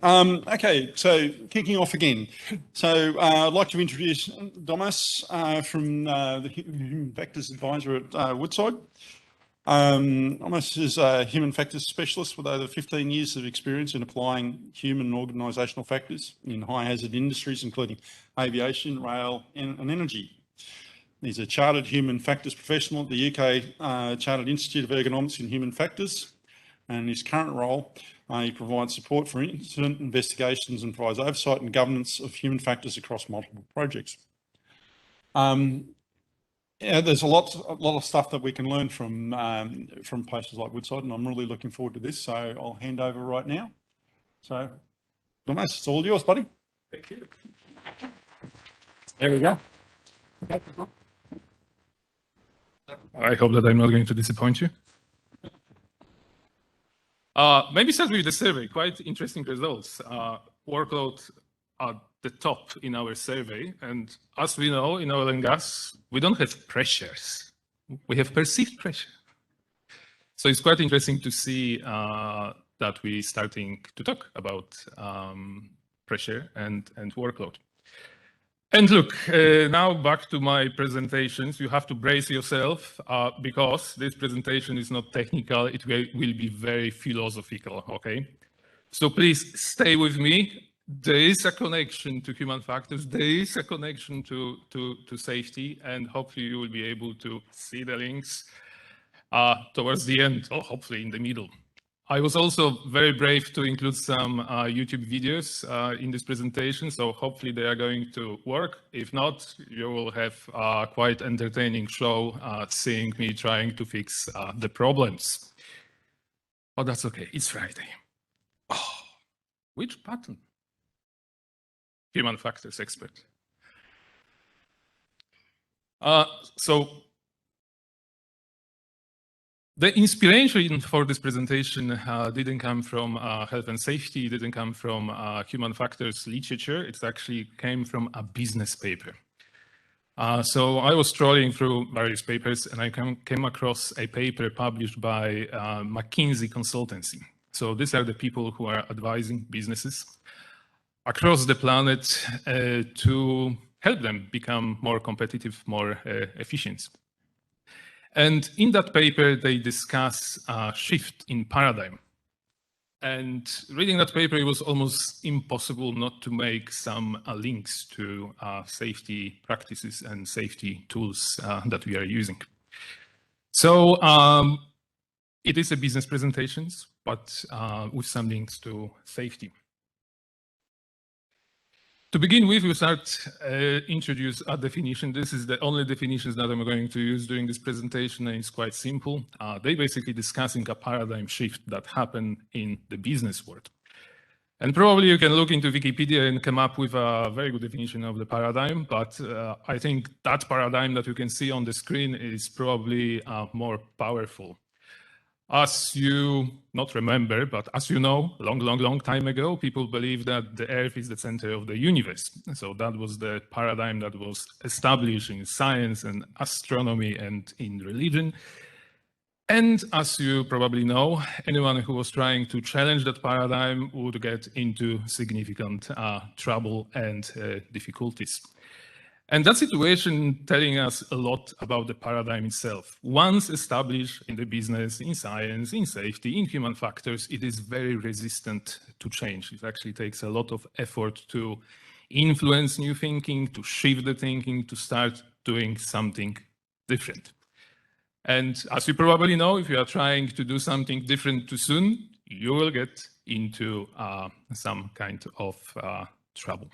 Okay, so kicking off again. So I'd like to introduce Tomasz from the Human Factors Advisor at Woodside. Tomasz is a human factors specialist with over 15 years of experience in applying human and organisational factors in high hazard industries, including aviation, rail and energy. He's a chartered human factors professional at the UK Chartered Institute of Ergonomics and Human Factors. And in his current role, he provides support for incident investigations and provides oversight and governance of human factors across multiple projects. There's a lot of stuff that we can learn from places like Woodside, and I'm really looking forward to this. So I'll hand over right now. So, Tomasz, it's all yours, buddy. Thank you. There we go. I hope that I'm not going to disappoint you. Maybe start with the survey. Quite interesting results. Workload at the top in our survey. And as we know, in oil and gas, we don't have pressures. We have perceived pressure. So it's quite interesting to see that we're starting to talk about pressure and workload. And look, now back to my presentations. You have to brace yourself because this presentation is not technical. It will be very philosophical, okay? So please stay with me. There is a connection to human factors. There is a connection to safety, and hopefully you will be able to see the links towards the end, or hopefully in the middle. I was also very brave to include some YouTube videos in this presentation, so hopefully they are going to work. If not, you will have a quite entertaining show seeing me trying to fix the problems. Oh, that's okay, it's Friday. Oh, which button? Human factors expert. The inspiration for this presentation didn't come from health and safety, didn't come from human factors literature. It actually came from a business paper. So I was scrolling through various papers and I came across a paper published by McKinsey Consultancy. So these are the people who are advising businesses across the planet to help them become more competitive, more efficient. And in that paper, they discuss a shift in paradigm. And reading that paper, it was almost impossible not to make some links to safety practices and safety tools that we are using. So it is a business presentation, but with some links to safety. To begin with, we start introduce a definition. This is the only definitions that I'm going to use during this presentation, and it's quite simple. They basically discussing a paradigm shift that happened in the business world. And probably you can look into Wikipedia and come up with a very good definition of the paradigm, but I think that paradigm that you can see on the screen is probably more powerful. As you not remember, but as you know, long time ago, people believed that the Earth is the center of the universe. So that was the paradigm that was established in science and astronomy and in religion. And as you probably know, anyone who was trying to challenge that paradigm would get into significant trouble and difficulties. And that situation telling us a lot about the paradigm itself. Once established in the business, in science, in safety, in human factors, it is very resistant to change. It actually takes a lot of effort to influence new thinking, to shift the thinking, to start doing something different. And as you probably know, if you are trying to do something different too soon, you will get into some kind of trouble.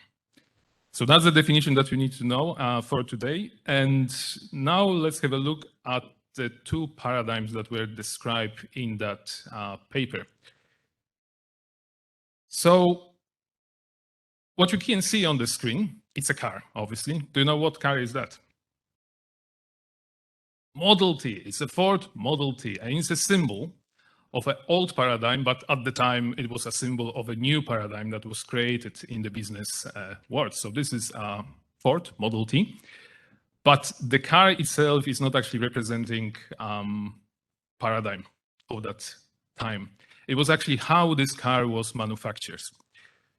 So that's the definition that you need to know for today. And now let's have a look at the two paradigms that were described in that paper. So what you can see on the screen, it's a car, obviously. Do you know what car is that? Model T. It's a Ford Model T, and it's a symbol of an old paradigm, but at the time it was a symbol of a new paradigm that was created in the business world. So this is Ford Model T, but the car itself is not actually representing paradigm of that time. It was actually how this car was manufactured.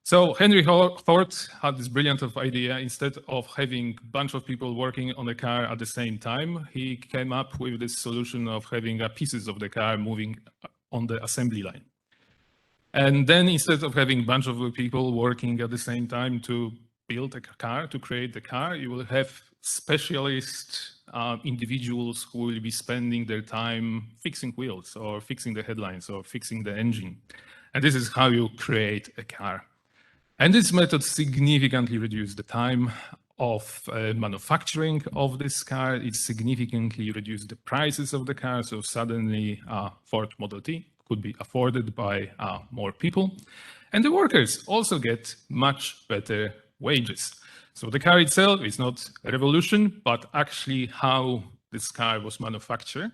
So Henry Ford had this brilliant idea. Instead of having a bunch of people working on the car at the same time, he came up with this solution of having pieces of the car moving on the assembly line. And then instead of having a bunch of people working at the same time to build a car, to create the car, you will have specialist individuals who will be spending their time fixing wheels or fixing the headlines or fixing the engine. And this is how you create a car. And this method significantly reduced the time of manufacturing of this car. It significantly reduced the prices of the car. So suddenly Ford Model T could be afforded by more people. And the workers also get much better wages. So the car itself is not a revolution, but actually how this car was manufactured.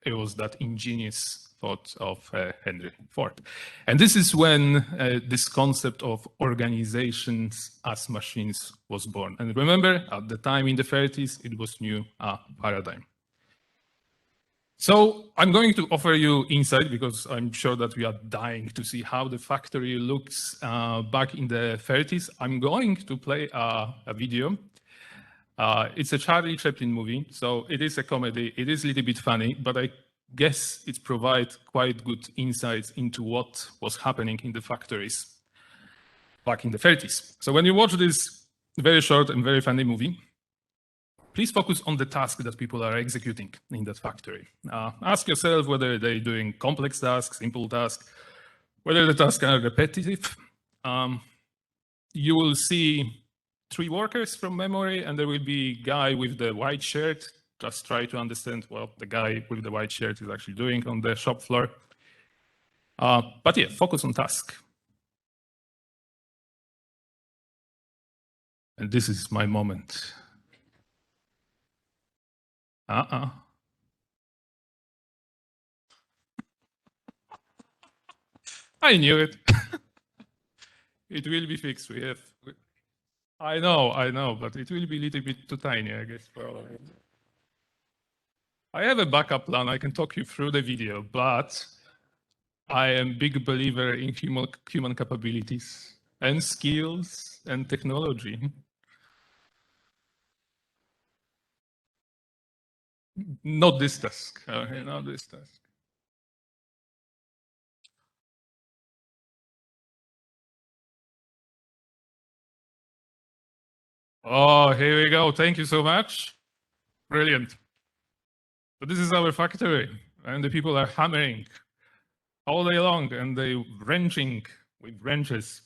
It was that ingenious thought of Henry Ford. And this is when this concept of organizations as machines was born. And remember, at the time in the 30s, it was new paradigm. So I'm going to offer you insight because I'm sure that we are dying to see how the factory looks back in the 30s. I'm going to play a video. It's a Charlie Chaplin movie, so it is a comedy. It is a little bit funny, but I guess it provides quite good insights into what was happening in the factories back in the 30s. So when you watch this very short and very funny movie, please focus on the task that people are executing in that factory. Ask yourself whether they're doing complex tasks, simple tasks, whether the tasks are repetitive. You will see 3 workers from memory, and there will be a guy with the white shirt. Just try to understand what the guy with the white shirt is actually doing on the shop floor. But yeah, focus on task. And this is my moment. I knew it. It will be fixed. I know, but it will be a little bit too tiny, I guess. I have a backup plan. I can talk you through the video, but I am a big believer in human capabilities and skills and technology. Not this task. Okay, not this task. Oh, here we go. Thank you so much. Brilliant. So this is our factory, and the people are hammering all day long, and they wrenching with wrenches.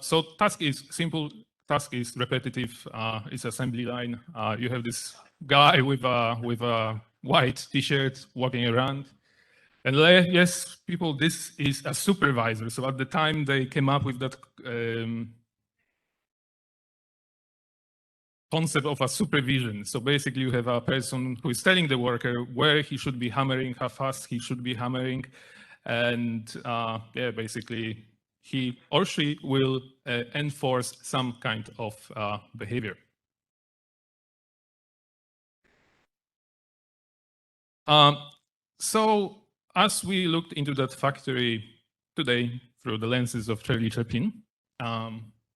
So task is simple. Task is repetitive. It's assembly line. You have this guy with a white T-shirt walking around. And yes, people, this is a supervisor. So at the time they came up with that concept of a supervision. So basically you have a person who is telling the worker where he should be hammering, how fast he should be hammering. And yeah, basically he or she will enforce some kind of behavior. So as we looked into that factory today through the lenses of Charlie Chaplin,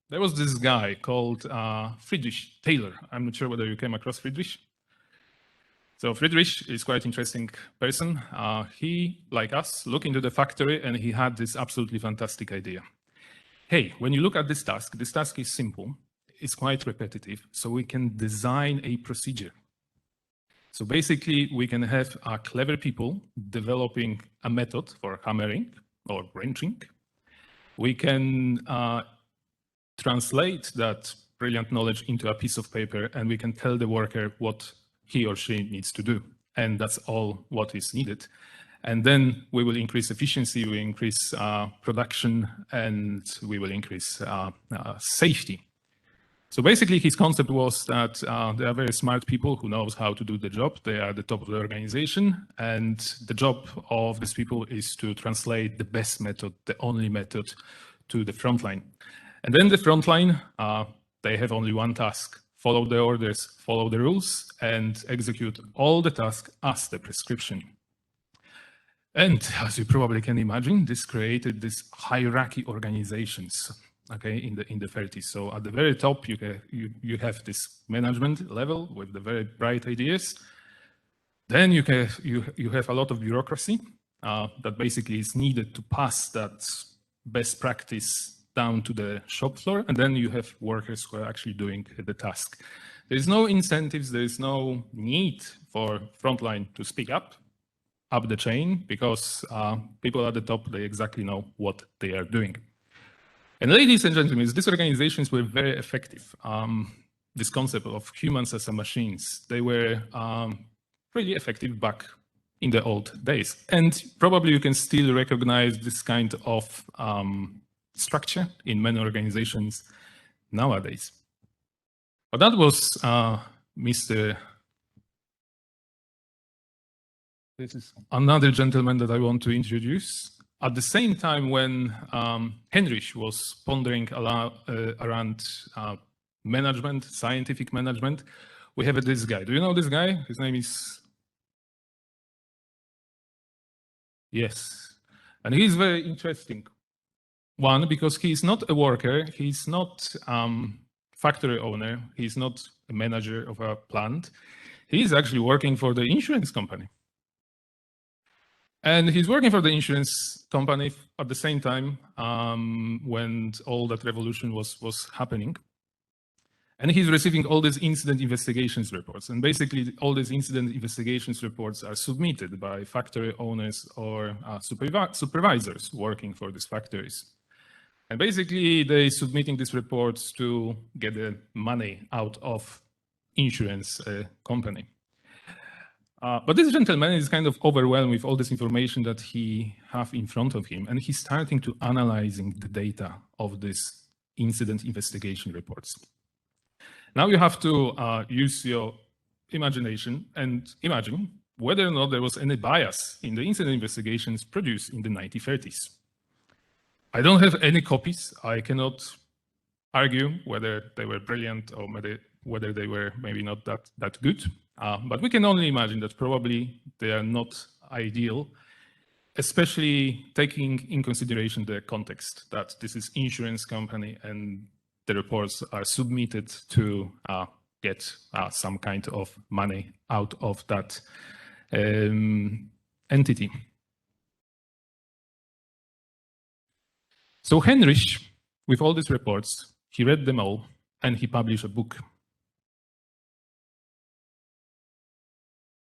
there was this guy called Friedrich Taylor. I'm not sure whether you came across Friedrich. So Friedrich is quite an interesting person. He, like us, looked into the factory and he had this absolutely fantastic idea. Hey, when you look at this task is simple. It's quite repetitive, so we can design a procedure. So basically, we can have clever people developing a method for hammering or wrenching. We can translate that brilliant knowledge into a piece of paper, and we can tell the worker what he or she needs to do. And that's all what is needed. And then we will increase efficiency, we increase production, and we will increase safety. So basically, his concept was that there are very smart people who knows how to do the job. They are the top of the organization. And the job of these people is to translate the best method, the only method, to the front line. And then the front line, they have only one task: follow the orders, follow the rules, and execute all the tasks as the prescription. And as you probably can imagine, this created this hierarchy organizations, okay, in the 30s. So at the very top, you have this management level with the very bright ideas. Then you have a lot of bureaucracy that basically is needed to pass that best practice down to the shop floor. And then you have workers who are actually doing the task. There is no incentives. There is no need for frontline to speak up the chain, because people at the top, they exactly know what they are doing. And ladies and gentlemen, these organizations were very effective. This concept of humans as machines, they were really effective back in the old days. And probably you can still recognize this kind of structure in many organizations nowadays. But that was Mr. This is another gentleman that I want to introduce. At the same time when Heinrich was pondering around management, scientific management, we have this guy. Do you know this guy? His name is... Yes. And he's very interesting. One, because he's not a worker, he's not factory owner, he's not a manager of a plant. He's actually working for the insurance company. And he's working for the insurance company at the same time when all that revolution was happening. And he's receiving all these incident investigations reports. And basically, all these incident investigations reports are submitted by factory owners or supervisors working for these factories. And basically, they're submitting these reports to get the money out of insurance company. But this gentleman is kind of overwhelmed with all this information that he has in front of him, and he's starting to analyzing the data of these incident investigation reports. Now you have to use your imagination and imagine whether or not there was any bias in the incident investigations produced in the 1930s. I don't have any copies. I cannot argue whether they were brilliant or whether they were maybe not that good. But we can only imagine that probably they are not ideal, especially taking in consideration the context that this is insurance company and the reports are submitted to get some kind of money out of that entity. So Heinrich, with all these reports, he read them all and he published a book.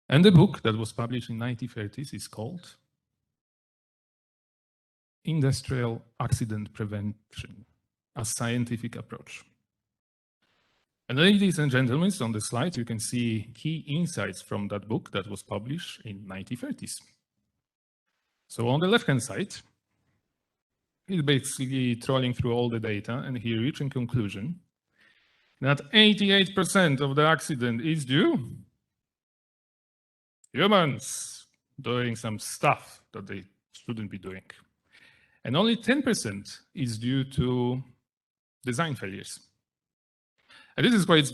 And the book that was published in 1930s is called Industrial Accident Prevention, a Scientific Approach. And ladies and gentlemen, on the slide, you can see key insights from that book that was published in 1930s. So on the left-hand side, he's basically trawling through all the data, and he reached a conclusion that 88% of the accident is due humans doing some stuff that they shouldn't be doing. And only 10% is due to design failures. And this is quite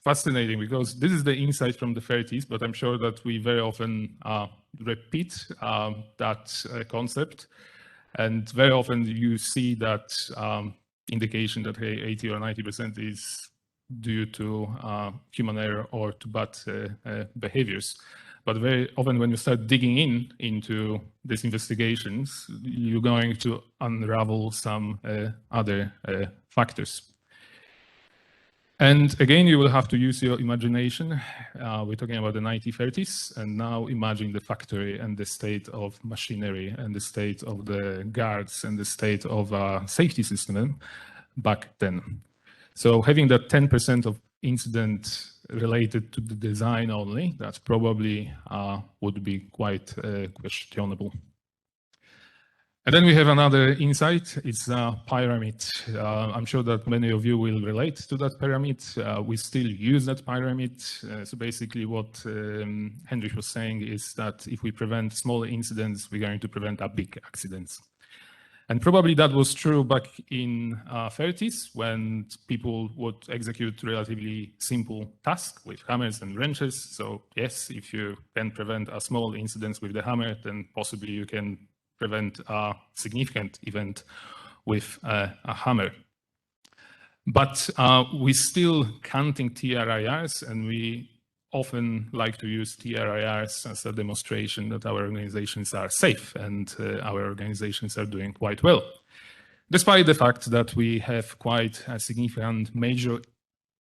fascinating because this is the insight from the 30s, but I'm sure that we very often repeat that concept. And very often you see that indication that, hey, 80 or 90% is due to human error or to bad behaviors. But very often when you start digging into these investigations, you're going to unravel some other factors. And again, you will have to use your imagination. We're talking about the 1930s, and now imagine the factory and the state of machinery and the state of the guards and the state of a safety system back then. So having that 10% of incident related to the design only, that probably would be quite questionable. And then we have another insight. It's a pyramid. I'm sure that many of you will relate to that pyramid. We still use that pyramid. So basically what Heinrich was saying is that if we prevent small incidents, we're going to prevent big accidents. And probably that was true back in 30s when people would execute relatively simple tasks with hammers and wrenches. So yes, if you can prevent a small incident with the hammer, then possibly you can prevent a significant event with a hammer. But we're still counting TRIRs, and we often like to use TRIRs as a demonstration that our organizations are safe and our organizations are doing quite well, despite the fact that we have quite a significant major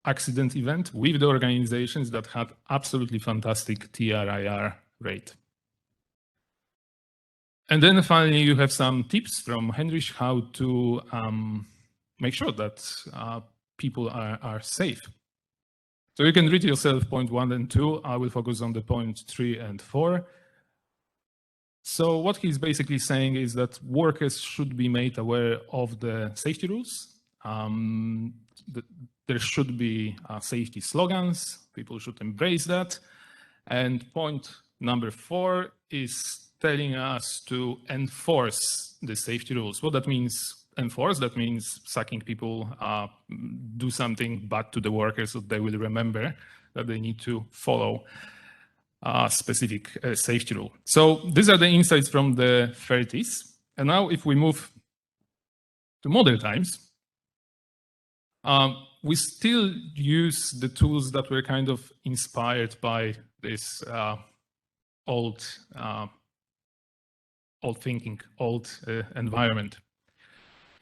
accident event with the organizations that had absolutely fantastic TRIR rate. And then finally, you have some tips from Heinrich how to make sure that people are safe. So you can read yourself point 1 and 2. I will focus on the point 3 and 4. So what he's basically saying is that workers should be made aware of the safety rules. There should be safety slogans. People should embrace that. And point number 4 is telling us to enforce the safety rules. What that means, enforce, that means sucking people do something bad to the workers so they will remember that they need to follow a specific safety rule. So these are the insights from the 30s. And now if we move to modern times, we still use the tools that were kind of inspired by this old thinking, old environment.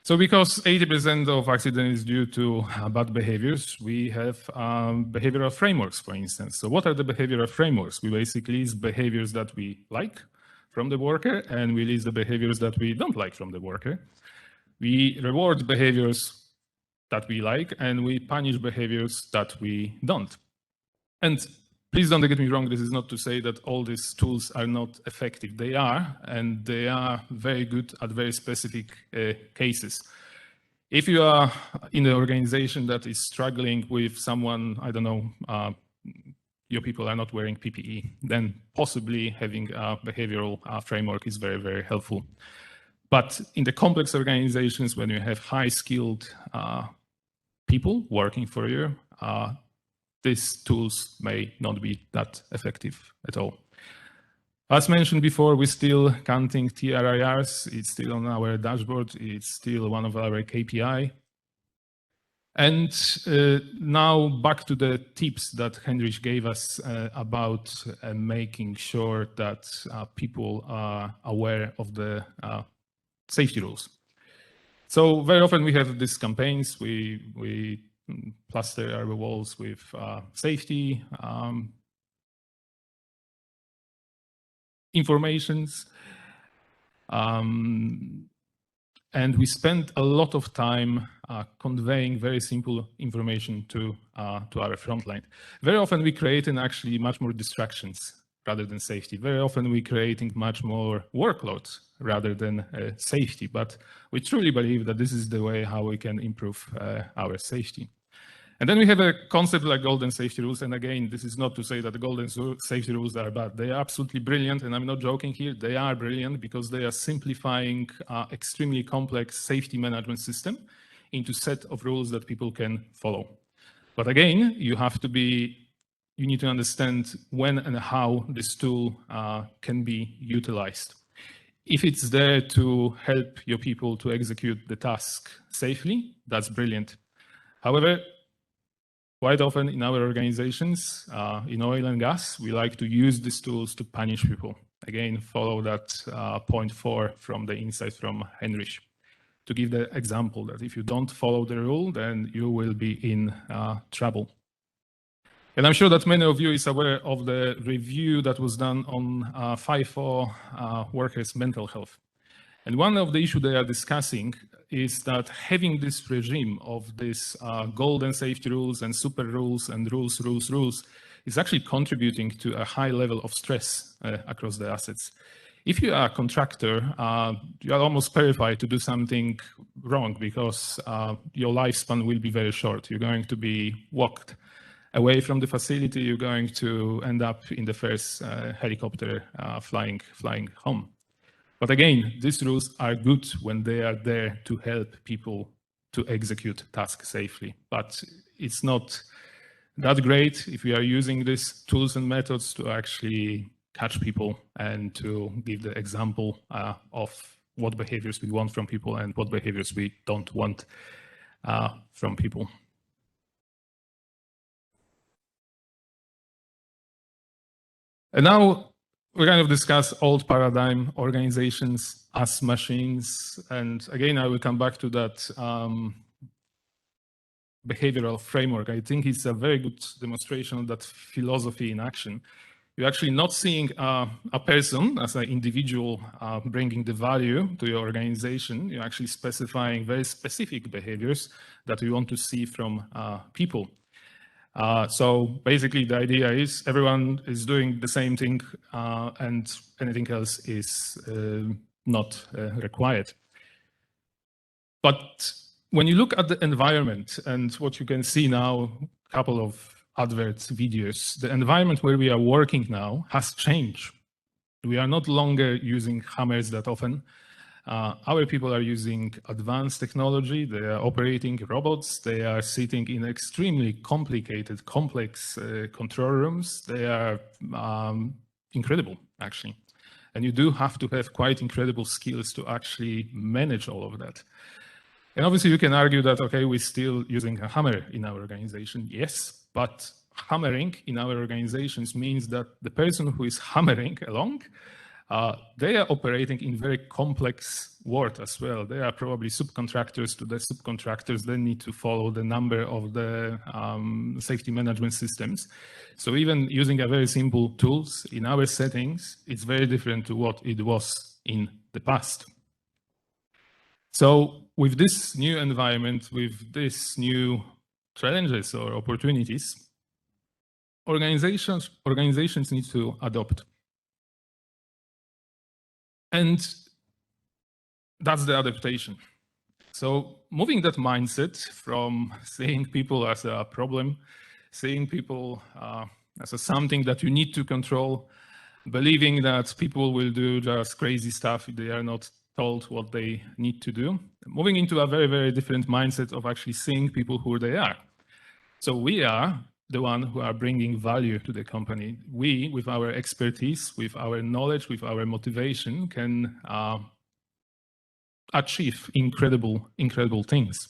So because 80% of accidents is due to bad behaviors, we have behavioral frameworks, for instance. So what are the behavioral frameworks? We basically list behaviors that we like from the worker, and we list the behaviors that we don't like from the worker. We reward behaviors that we like, and we punish behaviors that we don't. And please don't get me wrong, this is not to say that all these tools are not effective. They are, and they are very good at very specific cases. If you are in an organization that is struggling with someone, I don't know, your people are not wearing PPE, then possibly having a behavioral framework is very, very helpful. But in the complex organizations, when you have high-skilled people working for you, these tools may not be that effective at all. As mentioned before, we're still counting TRIRs. It's still on our dashboard. It's still one of our KPI. And now back to the tips that Heinrich gave us about making sure that people are aware of the safety rules. So very often we have these campaigns. We plaster our walls with safety informations. And we spend a lot of time conveying very simple information to our frontline. Very often we create actually much more distractions rather than safety. Very often we're creating much more workloads rather than safety, but we truly believe that this is the way how we can improve our safety. And then we have a concept like golden safety rules. And again, this is not to say that the golden safety rules are bad. They are absolutely brilliant, and I'm not joking here. They are brilliant because they are simplifying extremely complex safety management system into a set of rules that people can follow. But again, you need to understand when and how this tool can be utilized. If it's there to help your people to execute the task safely, that's brilliant. However, quite often in our organizations, in oil and gas, we like to use these tools to punish people. Again, follow that point 4 from the insight from Heinrich, to give the example that if you don't follow the rule, then you will be in trouble. And I'm sure that many of you is aware of the review that was done on FIFO workers' mental health. And one of the issues they are discussing is that having this regime of these golden safety rules and super rules and rules is actually contributing to a high level of stress across the assets. If you are a contractor, you are almost terrified to do something wrong because your lifespan will be very short. You're going to be walked away from the facility. You're going to end up in the first helicopter flying home. But again, these rules are good when they are there to help people to execute tasks safely. But it's not that great if we are using these tools and methods to actually catch people and to give the example of what behaviors we want from people and what behaviors we don't want from people. And now we kind of discuss old paradigm organizations as machines. And again, I will come back to that behavioral framework. I think it's a very good demonstration of that philosophy in action. You're actually not seeing a person as an individual bringing the value to your organization. You're actually specifying very specific behaviors that we want to see from people. So basically the idea is everyone is doing the same thing and anything else is not required. But when you look at the environment and what you can see now, a couple of adverts, videos, the environment where we are working now has changed. We are not longer using hammers that often. Our people are using advanced technology. They are operating robots. They are sitting in extremely complicated, complex control rooms. They are incredible, actually. And you do have to have quite incredible skills to actually manage all of that. And obviously you can argue that, okay, we're still using a hammer in our organization. Yes, but hammering in our organizations means that the person who is hammering along, they are operating in very complex world as well. They are probably subcontractors to the subcontractors. They need to follow the number of the safety management systems. So even using a very simple tools in our settings, it's very different to what it was in the past. So with this new environment, with this new challenges or opportunities, organizations need to adopt. And that's the adaptation. So moving that mindset from seeing people as a problem, seeing people as something that you need to control, believing that people will do just crazy stuff if they are not told what they need to do, moving into a very, very different mindset of actually seeing people who they are. So we are the one who are bringing value to the company. We, with our expertise, with our knowledge, with our motivation, can achieve incredible things.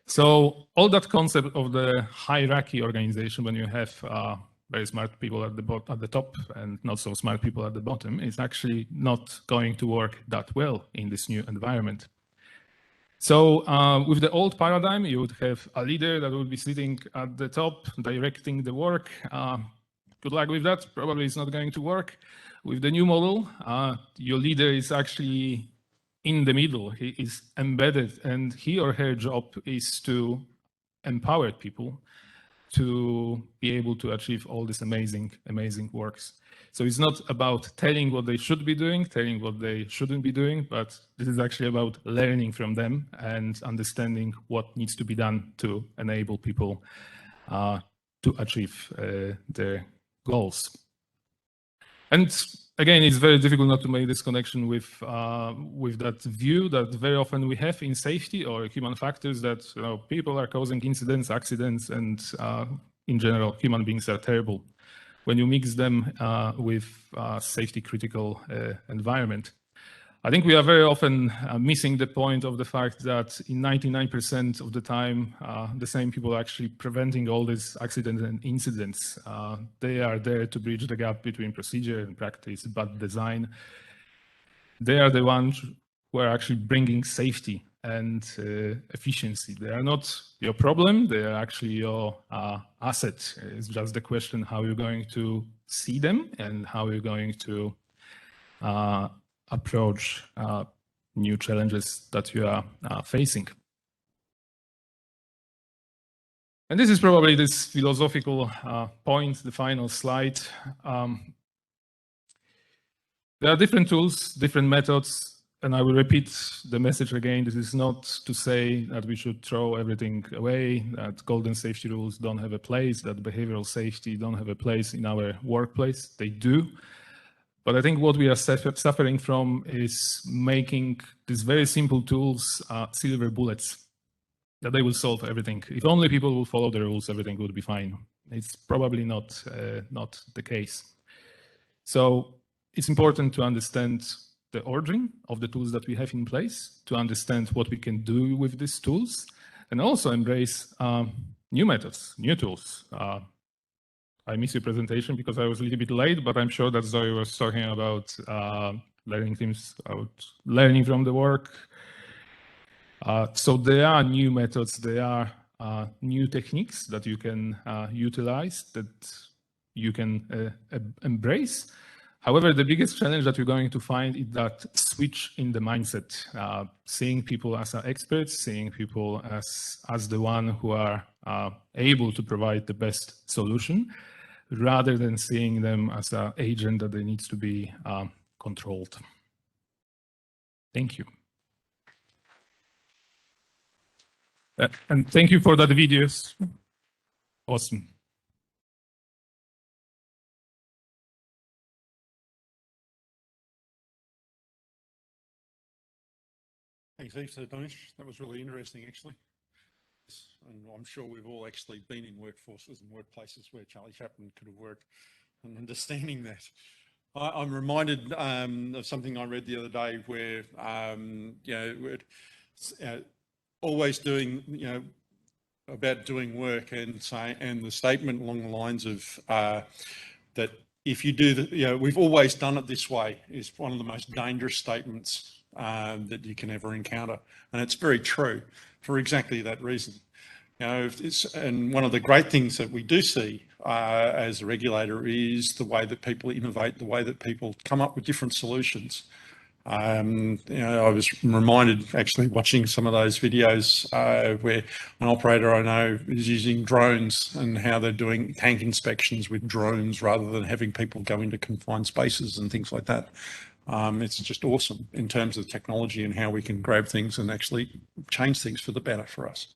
So all that concept of the hierarchy organization, when you have very smart people at the top and not so smart people at the bottom, is actually not going to work that well in this new environment. So with the old paradigm, you would have a leader that would be sitting at the top, directing the work. Good luck with that. Probably it's not going to work. With the new model, your leader is actually in the middle. He is embedded, and he or her job is to empower people to be able to achieve all these amazing works. So it's not about telling what they should be doing, telling what they shouldn't be doing, but this is actually about learning from them and understanding what needs to be done to enable people to achieve their goals. And again, it's very difficult not to make this connection with that view that very often we have in safety or human factors that people are causing incidents, accidents, and in general, human beings are terrible. When you mix them with safety critical environment. I think we are very often missing the point of the fact that in 99% of the time, the same people are actually preventing all these accidents and incidents. They are there to bridge the gap between procedure and practice, but design. They are the ones who are actually bringing safety and efficiency. They are not your problem, they are actually your asset. It's just the question how you're going to see them and how you're going to approach new challenges that you are facing. And this is probably this philosophical point, the final slide. There are different tools, different methods, and I will repeat the message again. This is not to say that we should throw everything away, that golden safety rules don't have a place, that behavioral safety don't have a place in our workplace. They do. But I think what we are suffering from is making these very simple tools silver bullets, that they will solve everything. If only people will follow the rules, everything would be fine. It's probably not the case. So it's important to understand the ordering of the tools that we have in place, to understand what we can do with these tools, and also embrace new methods, new tools. I missed your presentation because I was a little bit late, but I'm sure that Zoe was talking about learning teams, about learning from the work. So there are new methods, there are new techniques that you can utilize, that you can embrace. However, the biggest challenge that you're going to find is that switch in the mindset, seeing people as experts, seeing people as the one who are able to provide the best solution, rather than seeing them as an agent that they needs to be controlled. Thank you. And thank you for that videos. Awesome. Thanks, Eve, Tomasz. That was really interesting, actually. And I'm sure we've all actually been in workforces and workplaces where Charlie Chaplin could have worked, and understanding that. I'm reminded of something I read the other day where, always doing, about doing work, and the statement along the lines of that if you do we've always done it this way, is one of the most dangerous statements that you can ever encounter. And it's very true for exactly that reason. And one of the great things that we do see as a regulator is the way that people innovate, the way that people come up with different solutions. I was reminded, actually, watching some of those videos where an operator I know is using drones, and how they're doing tank inspections with drones rather than having people go into confined spaces and things like that. It's just awesome in terms of technology and how we can grab things and actually change things for the better for us.